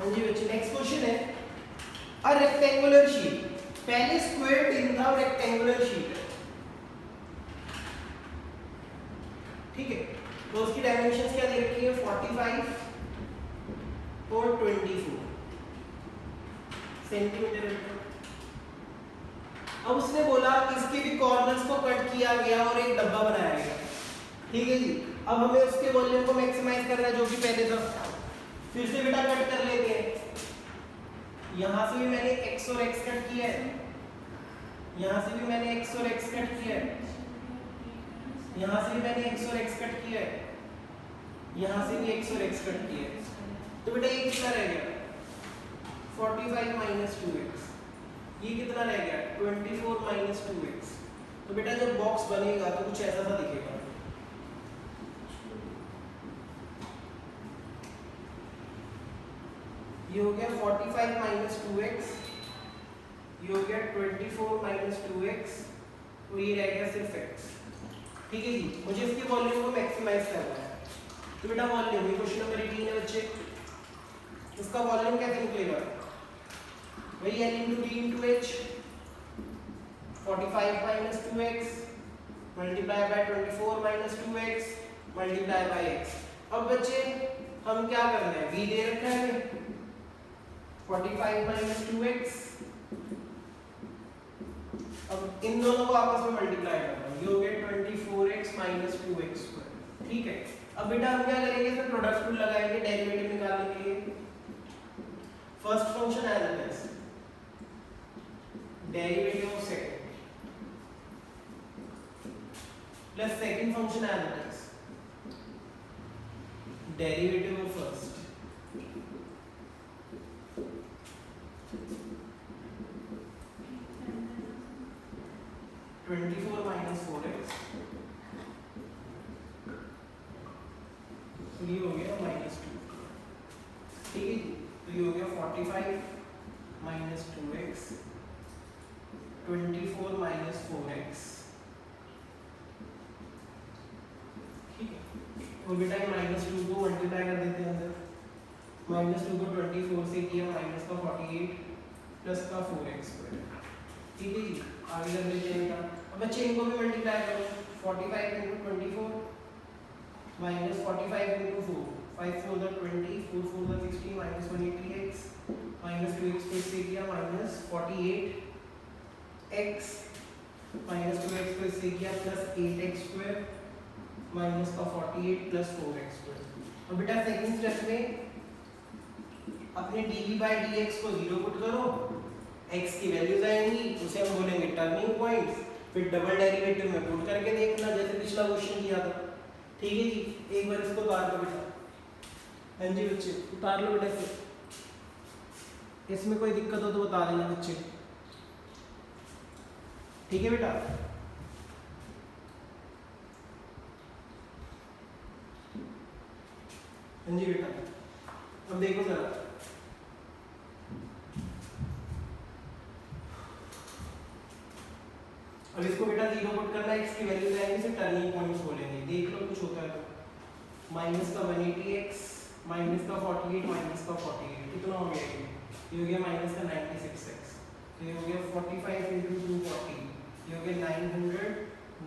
हाँ जी बच्चे, नेक्स्ट क्वेश्चन है अ रेक्टेंगुलर शीट, पहले स्क्वायर इन था रेक्टेंगुलर शीट है, ठीक है। तो उसकी डायमेंशंस क्या दे रखी है 45 और 24 सेंटीमीटर। अब उसने बोला इसके भी कॉर्नर्स को कट किया गया और एक डब्बा बनाया गया, ठीक है जी। अब हमें उसके वॉल्यूम को मैक्सिमाइज करना है जो कि पहले था। फिर से बेटा कट कर लेते हैं, यहां से भी मैंने x और x कट किया है, यहां से भी मैंने x और x कट किया है, यहां से भी मैंने x और x कट किया है, यहां से भी x और x कट किया है। तो बेटा ये कितना रह गया 45 माइनस 2x, ये कितना रह गया 24 माइनस 2x। तो बेटा जब बॉक्स बनेगा तो कुछ ऐसा सा दिखेगा, ये हो गया 45 माइनस 2x, ये हो गया 24 माइनस 2x और ये रह गया सिर्फ x, ठीक है जी। मुझे इसके वॉल्यूम को मैक्सिमाइज करना है। तो बेटा वॉल्यूम, ये क्वेश्चन नंबर 18 है बच्चे, इसका वॉल्यूम कैसे निकलेगा, वही L into D into H, 45 minus 2x multiply by 24 minus 2x multiply by x। अब बच्चे हम क्या करना है, v दे रखा है 45 minus 2x, अब इन दोनों को आपस में मल्टीप्लाई करना है, ये हो गया 24x minus 2x स्क्वायर, ठीक है। अब बेटा हम क्या करेंगे, इसमें प्रोडक्ट रूल लगाएंगे डेरिवेटिव निकालने के लिए। First function as it is derivative of second plus second function as it is derivative of first, (24 minus 4x) तो ये हो गया -2, ठीक है जी। तो ये हो गया 45 minus 2x 24 minus 4x, ठीक है। और बेटा -2 को मल्टीप्लाई कर देते हैं अंदर, -2 को 24 से किया माइनस का 48 प्लस का 4x स्क्वायर, ठीक है जी। आगे कर लेते हैं बेटा, अब बच्चे इनको भी मल्टीप्लाई करो, 45 into 24 minus 45 into 4, 5 4 the 20, 4 4 the 60 minus 180x minus 2x को इससे किया माइनस 48 x माइनस 2x को इससे किया प्लस 8x स्क्वायर माइनस का 48 प्लस 4x स्क्वायर। अब बेटा सेकंड स्टेप में अपने dv/dx को 0 पुट करो, x की वैल्यूज आएंगी, उसे हम बोलेंगे टर्निंग पॉइंट्स, फिर डबल डेरिवेटिव में पुट करके देखना जैसे पिछला क्वेश्चन किया था, ठीक है जी। एक बार इसको उतार लो बेटा, हाँ जी बच्चे उतार लो बेटा, इसमें कोई दिक्कत हो तो बता देना बच्चे, ठीक है बेटा। हाँ जी बेटा, अब देखो जरा, अब इसको बेटा 0 पुट करना है, x की वैल्यू आएंगे, इसे टर्निंग पॉइंट्स बोलेंगे। देख लो कुछ होता है तो माइनस का 180x माइनस का 48 माइनस का 48 कितना हो गया, ये हो गया माइनस का 96x, तो ये हो गया 45 into 240, ये हो गया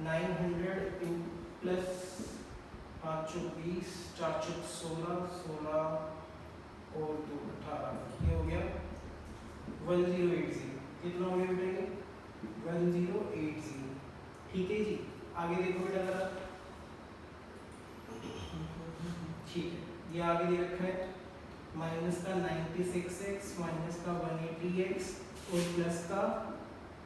900 प्लस 5 20 4 16 16 और 2 18, ये हो गया 1080, कितना हो गया बेटा, 1080, ठीक है जी। आगे देखो बेटा जरा, ठीक है, ये आगे दे रखा है माइनस का 96x माइनस का 180x और प्लस का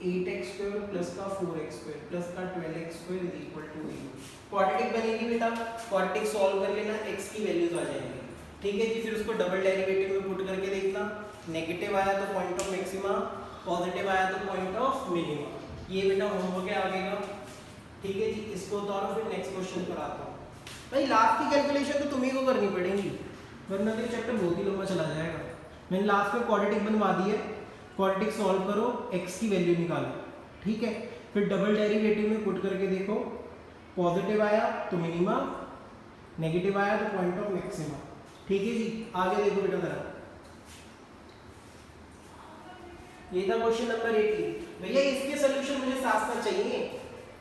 8x स्क्वायर प्लस का 4x स्क्वायर प्लस का 12x square is equal to 0। Quadratic बनेगी बेटा, क्वाड्रेटिक सॉल्व कर लेना, x की वैल्यूज आ जाएंगी, ठीक है जी। फिर उसको डबल डेरिवेटिव में पुट करके देखना, नेगेटिव आया तो पॉइंट ऑफ मैक्सिमा, पॉजिटिव आया तो पॉइंट ऑफ मिनिमा। ये बेटा होमवर्क है आगे का, ठीक है जी। इसको उतारो, फिर नेक्स्ट क्वेश्चन पर आता हूँ। भाई लास्ट की कैलकुलेशन तो तुम्ही को करनी पड़ेगी, वरना तो चैप्टर बहुत ही लंबा चला जाएगा। मैंने लास्ट में क्वाड्रेटिक बनवा दी है, क्वाड्रेटिक सॉल्व करो, x की वैल्यू निकालो, ठीक है। फिर डबल डेरिवेटिव में पुट करके देखो, पॉजिटिव आया तो मिनिमा, नेगेटिव आया तो पॉइंट ऑफ मैक्सिमा, ठीक है जी। आगे देखो बेटा जरा, ये था क्वेश्चन नंबर 18। भैया इसके सोल्यूशन मुझे साथ साथ चाहिए,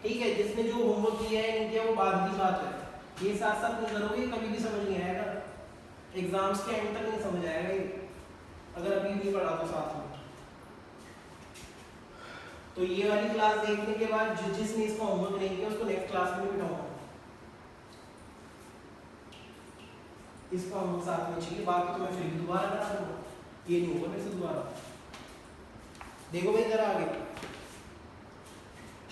ठीक है, जिसने जो होमवर्क किया है नहीं किया वो बाद की बात है, ये साथ साथ नहीं करोगे कभी भी समझ नहीं आएगा, एग्जाम्स के एंड तक नहीं समझ आएगा ये, अगर अभी भी पढ़ा तो साथ में। तो ये वाली क्लास देखने के बाद जिसने इसका होमवर्क नहीं किया उसको नेक्स्ट क्लास में बिठाऊंगा, इसका होमवर्क साथ में चाहिए, बाकी तो मैं फिर दोबारा करा दूंगा, ये नहीं होगा मेरे से दोबारा। देखो भाई जरा आगे,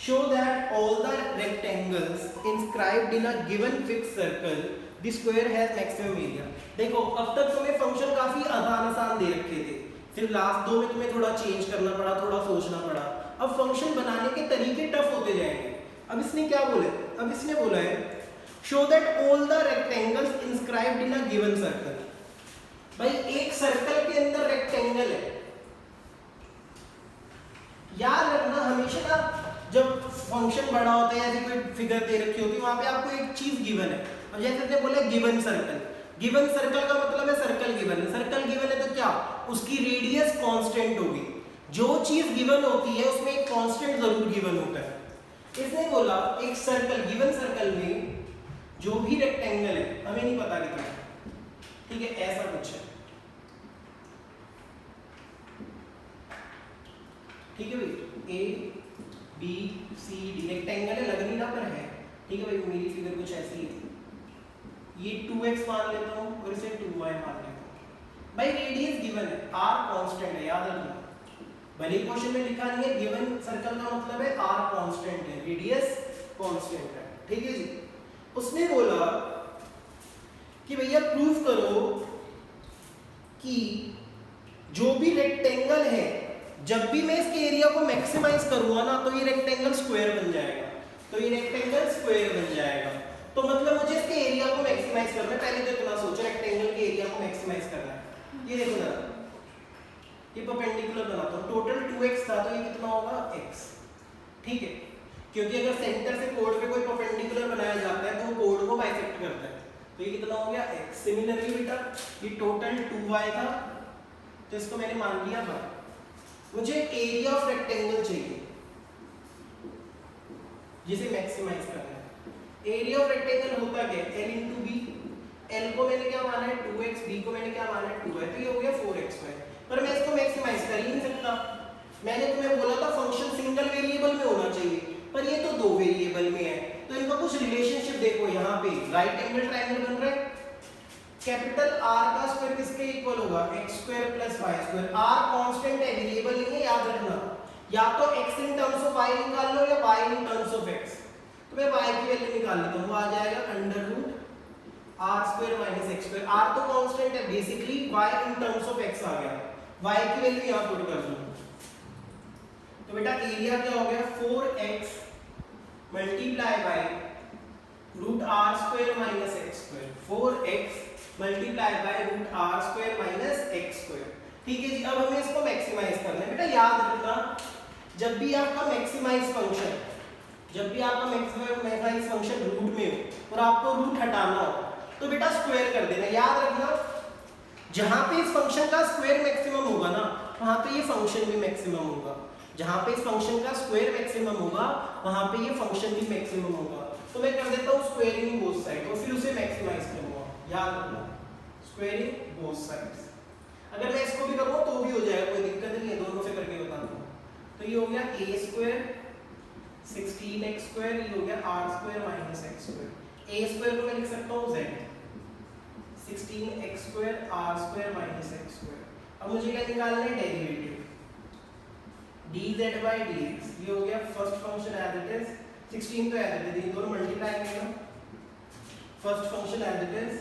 show that all the rectangles inscribed in a given fixed circle the square has maximum area। देखो अब तक तुम्हें फंक्शन काफी आसान दे रखे थे, फिर लास्ट दो में तुम्हें थोड़ा चेंज करना पड़ा, थोड़ा सोचना पड़ा, अब फंक्शन बनाने के तरीके टफ होते जाएंगे। अब इसने क्या बोला है, अब इसने बोला है show that all the rectangles inscribed in a given circle। भाई एक सर्कल के अंदर रेक्टेंगल है, याद रखना हमेशा ना जब फंक्शन बड़ा होता है या कोई फिगर दे रखी होती है वहां पे आपको एक चीज गिवन है, और जैसे हमने बोला गिवन सर्कल, गिवन सर्कल का मतलब है सर्कल गिवन है, सर्कल गिवन है तो क्या उसकी रेडियस कांस्टेंट होगी, जो चीज गिवन होती है उसमें एक कांस्टेंट जरूर गिवन होता है। इसने बोला एक सर्कल, गिवन सर्कल में जो भी रेक्टेंगल है, हमें नहीं पता कितना, ठीक है, ऐसा कुछ है, ठीक है भाई, A B C D rectangle है, लग नहीं रहा पर है, ठीक है भाई, मेरी फिगर कुछ ऐसी है, ये 2x मान लेता हूँ और इसे 2y मान लेता हूँ, भाई रेडियस गिवन है, r कांस्टेंट है, याद रखना, भले क्वेश्चन में लिखा नहीं है, गिवन सर्कल का मतलब है r कांस्टेंट है, रेडियस कांस्टेंट है, ठीक है जी। उसने बोला कि भैया प्रूफ करो कि जो भी रेक्टेंगल है जब भी मैं इसके एरिया को मैक्सिमाइज करूंगा ना तो ये रेक्टेंगल स्क्वायर बन जाएगा, तो ये रेक्टेंगल स्क्वायर बन जाएगा, तो मतलब मुझे इसके एरिया को मैक्सिमाइज करना है, पहले तो इतना सोचो रेक्टेंगल के एरिया को मैक्सिमाइज करना है। ये देखो ना, ये परपेंडिकुलर बनाता हूं, टोटल 2x था तो ये कितना होगा x, ठीक है, क्योंकि अगर सेंटर से कोड पे कोई परपेंडिकुलर बनाया जाता है तो वो कोड को बाइसेक्ट करता है, तो ये कितना हो गया x। सिमिलरली बेटा ये टोटल 2y था तो इसको मैंने मान लिया y, मुझे एरिया ऑफ रेक्टेंगल चाहिए जिसे मैक्सिमाइज करना है। एरिया ऑफ रेक्टेंगल होता क्या है, l इंटू बी, l को मैंने क्या माना है 2x, b को मैंने क्या माना है 2y, तो ये हो गया 4xy, पर मैं इसको मैक्सिमाइज कर ही नहीं सकता, मैंने तुम्हें बोला था फंक्शन सिंगल वेरिएबल में होना चाहिए, पर ये तो दो वेरिएबल में है, तो इनका कुछ रिलेशनशिप देखो, यहाँ पे राइट एंगल ट्रायंगल बन रहा है, कैपिटल R का स्क्वायर किसके इक्वल होगा, x square plus y square, R constant है, वेरिएबल नहीं है, याद रखना, या तो x in terms of y निकाल लो या y in terms of x, तो मैं y की वैल्यू निकाल लेता हूं, वो आ जाएगा under root r square minus x square, r तो कांस्टेंट है, basically y in terms of x आ गया, y की वैल्यू यहां पुट कर दूं, तो बेटा एरिया क्या हो गया 4x multiply by root r square minus x square, 4x multiply by root r square minus x square, ठीक है जी। अब हमें इसको मैक्सिमाइज करना है, बेटा याद रखना जब भी आपका मैक्सिमाइज फंक्शन, जब भी आपका मैक्सिमाइज फंक्शन रूट में हो और आपको रूट हटाना हो तो बेटा स्क्वायर कर देना, याद रखना जहां पे इस फंक्शन का स्क्वायर मैक्सिमम होगा ना वहां पे ये फंक्शन भी मैक्सिमम होगा, जहां पे इस फंक्शन का स्क्वायर मैक्सिमम होगा वहां पे ये फंक्शन भी मैक्सिमम होगा, तो मैं कर देता हूं स्क्वायरिंग बोथ साइड और फिर उसे मैक्सिमाइज करूंगा, याद रखना स्क्वायरिंग बोथ साइड्स, अगर मैं इसको भी करूंगा तो भी हो जाएगा, कोई दिक्कत नहीं है, दोनों से करके बताता हूं, तो ये हो गया a स्क्वायर 16x स्क्वायर, ये हो गया r square minus x square, a square को मैं लिख सकता हूं z 16x square r square minus x square, अब मुझे क्या निकालना है डेरिवेटिव dz by dx, ये हो गया first function as it is, 16 तो एज इट इज, ये दोनों मल्टीप्लाई करेंगे, first function as it is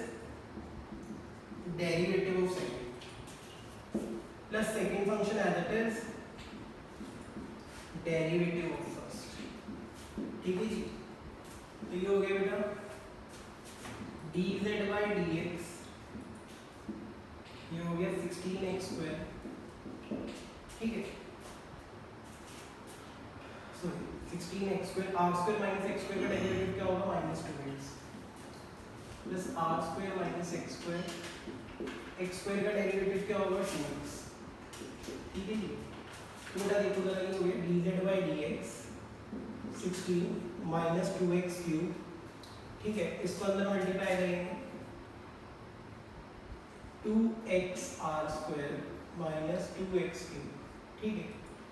derivative of second plus second function as it is derivative of first, ठीक है जी। तो ये हो गया बेटा dz by dx, ये हो गया 16x स्क्वायर, ठीक है, sorry 16x square, r square minus x square का डेरिवेटिव क्या होगा -2x plus r square minus x square, x square का डेरिवेटिव क्या होगा 2x, ठीक है जी। तो बेटा देखो जरा ये हो गया dz by dx 16 minus 2x cube, ठीक है, इसको अंदर मल्टीप्लाई करेंगे 2x r square minus 2x cube, ठीक है,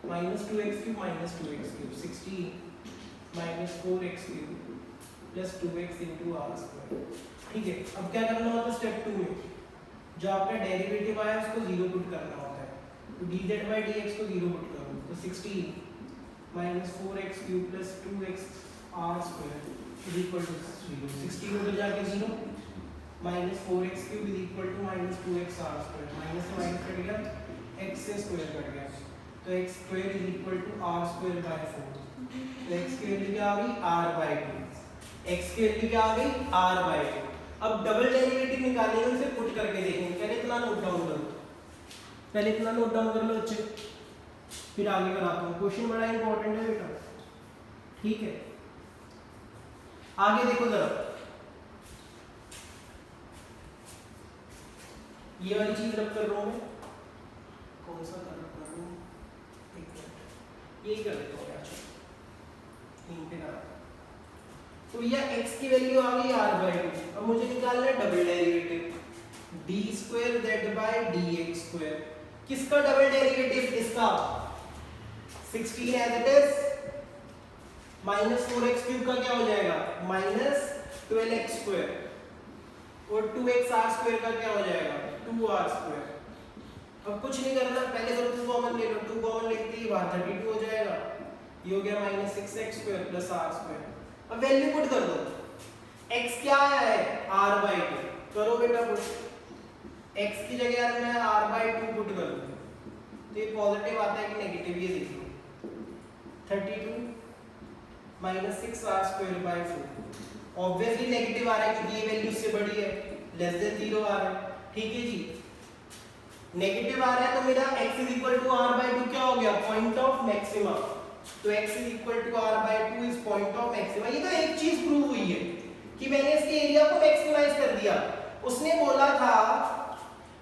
minus 2x cube minus 2x cube 16 minus 4x cube plus 2x into r square, ठीक है। अब क्या करना होता है स्टेप 2 में, जो आपका डेरिवेटिव आया उसको जीरो पुट करना होता है, तो dz by dx को जीरो पुट करो तो 16 minus 4x cube plus 2x r square is equal to 0, 16 उधर जाके 0 minus 4x cube is equal to minus 2x r square, minus से माइनस कट गया, x से स्क्वायर कट गया, तो x square is equal to r square by 4, तो x की value क्या आ गई r बाय 2, x की वैल्यू क्या आ गई r बाय 2। अब डबल डेरिवेटिव निकालेंगे, उसे पुट करके देखेंगे, पहले इतना नोट डाउन करो, पहले इतना नोट डाउन कर लो अच्छे, फिर आगे कराता हूँ, क्वेश्चन बड़ा इंपॉर्टेंट है बेटा, ठीक है। आगे देखो जरा, ये वाली चीज रब कर रहा हूं मैं, कौन सा कर रहा हूं, एक मिनट, यही कर देता हूं यार, यहीं पे करा, तो यह x की वैल्यू आ गई r बाय 2। अब मुझे निकालना है double derivative d square z by dx square, किसका डबल डेरिवेटिव, इसका 16 as it is minus 4x cube का क्या हो जाएगा माइनस 12x स्क्वायर, और 2x r स्क्वायर का क्या हो जाएगा 2r स्क्वायर। अब कुछ नहीं करना, पहले तो 2 कॉमन ले लो, 2 कॉमन लेते ही बाहर 32 हो जाएगा, ये हो गया minus 6x square plus r square. अब वैल्यू पुट कर दो, x क्या आया है r बाय 2, करो बेटा पुट, x की जगह यार मैं r बाय 2 पुट कर दूं, तो ये पॉजिटिव आता है कि नेगेटिव, ये देख लो 32 minus 6r square by 4, obviously negative आ रहा है क्योंकि ये वैल्यू इससे बड़ी है, लेस देन 0 आ रहा है, ठीक है जी, नेगेटिव आ रहा है तो मेरा x is equal to r by 2 क्या हो गया पॉइंट ऑफ मैक्सिमा, तो x is equal to r by 2 is point of maxima. ये तो एक चीज प्रूव हुई है कि मैंने इसके एरिया को मैक्सिमाइज कर दिया। उसने बोला था,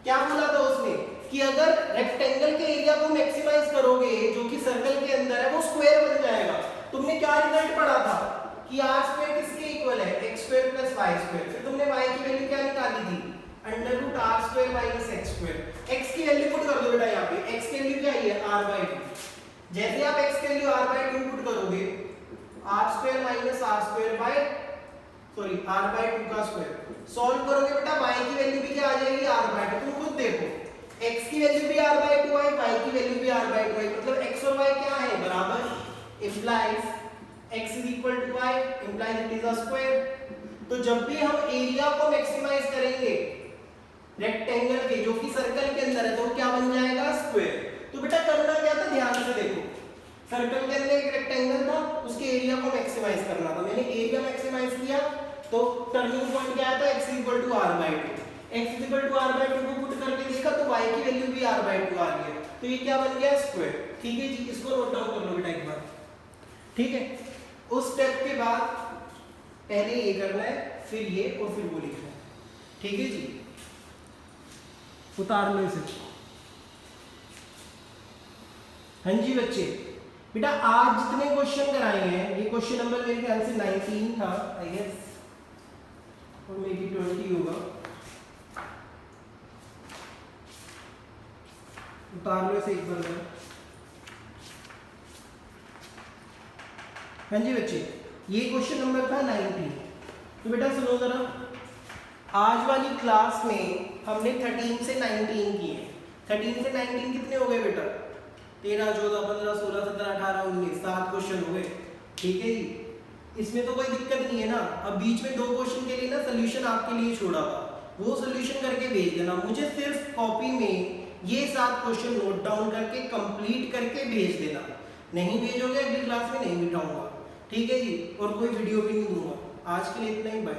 क्या बोला था उसने, कि अगर रेक्टेंगल के एरिया को मैक्सिमाइज करोगे जो कि सर्कल के अंदर है वो स्क्वायर बन जाएगा। तुमने क्या रिजल्ट पढ़ा था कि r स्क्वायर किसके इक्वल है x square plus y square, फिर तुमने y की वैल्यू क्या निकाली थी under root r square minus x square, x की वैल्यू पुट कर दो बेटा, यहाँ पे x की वैल्यू क्या है r बाय 2, जैसे आप x की वैल्यू r बाय 2 पुट करोगे r square minus r square by sorry r by 2 का स्क्वायर, सॉल्व करोगे बेटा y की वैल्यू भी क्या आ जाएगी r बाय 2, तुम खुद देखो x की वैल्यू भी r बाय 2 आई, y की वैल्यू भी r बाय 2 आई, मतलब x और y क्या है बराबर, implies x is equal to y implies it is a square। तो जब भी हम एरिया को मैक्सिमाइज करेंगे रेक्टेंगल के जो कि सर्कल के अंदर है तो क्या बन जाएगा स्क्वायर। तो बेटा करना क्या था, ध्यान से देखो, सर्कल के अंदर एक रेक्टेंगल था, उसके एरिया को मैक्सिमाइज करना था, मैंने एरिया मैक्सिमाइज किया तो टर्निंग पॉइंट क्या आया था x equal to r by 2, x equal to r by 2 को पुट करके देखा तो y की वैल्यू भी r बाय 2 आ गई है, तो ये क्या बन गया स्क्वायर। ठीक है जी, इसको नोट डाउन कर लो बेटा एक बार, ठीक है। उस स्टेप के बाद पहले ये करना है, फिर ये और फिर वो लिखना है, ठीक है जी। उतार लो इसे। हाँ जी बच्चे, बेटा आज जितने क्वेश्चन कराए हैं, ये क्वेश्चन नंबर मेरे ख्याल से 19 था आई गेस, और मे बी 20 होगा। उतार लो इसे एक बार। हाँ जी बच्चे, ये क्वेश्चन नंबर था 19। तो बेटा सुनो जरा, आज वाली क्लास में हमने 13 से 19 किए। 13 से 19 कितने हो गए बेटा, 13, 14, 15, 16, 17, 18, 19, 7 क्वेश्चन हो गए, ठीक है जी। इसमें तो कोई दिक्कत नहीं है ना। अब बीच में 2 क्वेश्चन के लिए ना सोल्यूशन आपके लिए छोड़ा था, वो सोल्यूशन करके भेज देना मुझे। सिर्फ कॉपी में ये 7 क्वेश्चन नोट डाउन करके कंप्लीट करके भेज देना, नहीं भेजोगे अगली क्लास में नहीं बिठाऊंगा, ठीक है जी। और कोई वीडियो भी नहीं दूंगा। आज के लिए इतना ही, बाय।